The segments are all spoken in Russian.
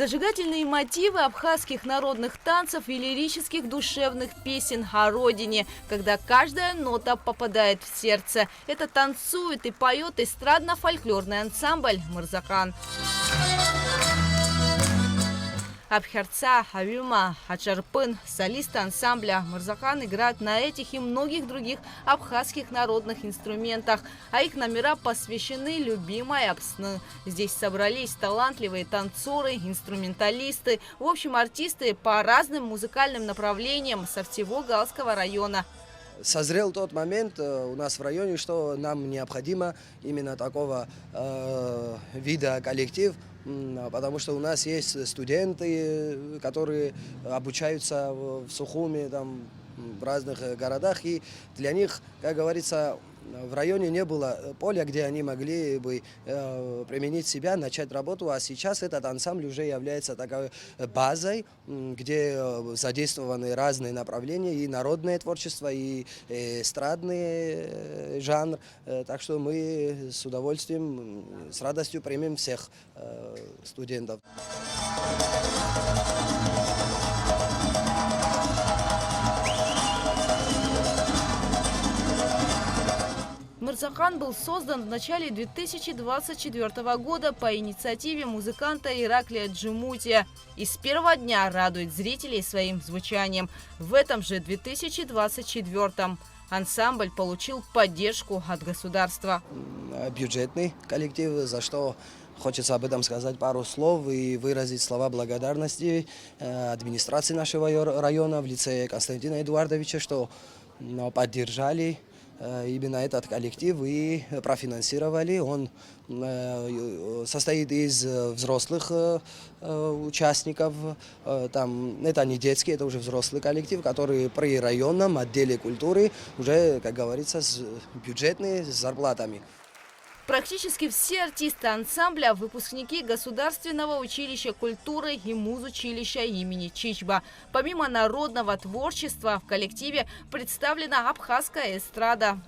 Зажигательные мотивы абхазских народных танцев и лирических душевных песен о родине, когда каждая нота попадает в сердце. Это танцует и поет эстрадно-фольклорный ансамбль «Мырзакан». Абхерца, Авюма, Ачарпын, солисты ансамбля «Мырзакан» играют на этих и многих других абхазских народных инструментах, а их номера посвящены любимой Апсны. Здесь собрались талантливые танцоры, инструменталисты, в общем, артисты по разным музыкальным направлениям со всего Галского района. Созрел тот момент у нас в районе, что нам необходимо именно такого вида коллектив, потому что у нас есть студенты, которые обучаются в Сухуми, там, в разных городах, и для них, как говорится, в районе не было поля, где они могли бы применить себя, начать работу, а сейчас этот ансамбль уже является такой базой, где задействованы разные направления, и народное творчество, и эстрадный жанр, так что мы с удовольствием, с радостью примем всех студентов. «Мырзакан» был создан в начале 2024 года по инициативе музыканта Ираклия Джумутия и с первого дня радует зрителей своим звучанием. В этом же 2024 ансамбль получил поддержку от государства. Бюджетный коллектив, за что хочется об этом сказать пару слов и выразить слова благодарности администрации нашего района в лице Константина Эдуардовича, что поддержали именно этот коллектив и профинансировали. Он состоит из взрослых участников. Там, это не детский, это уже взрослый коллектив, который при районном отделе культуры уже, как говорится, бюджетные, с зарплатами. Практически все артисты ансамбля – выпускники Государственного училища культуры и музучилища имени Чичба. Помимо народного творчества в коллективе представлена абхазская эстрада.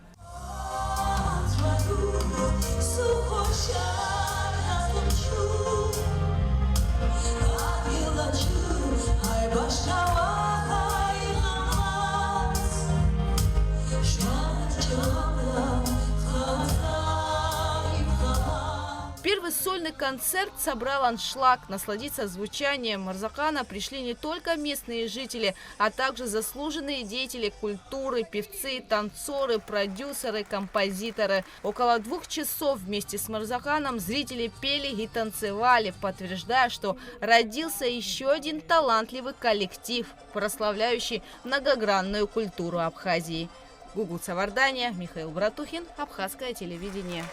Первый сольный концерт собрал аншлаг. Насладиться звучанием «Мырзакана» пришли не только местные жители, а также заслуженные деятели культуры, певцы, танцоры, продюсеры, композиторы. Около 2 часов вместе с «Мырзаканом» зрители пели и танцевали, подтверждая, что родился еще один талантливый коллектив, прославляющий многогранную культуру Абхазии. Гугут Савардания, Михаил Братухин, Абхазское телевидение.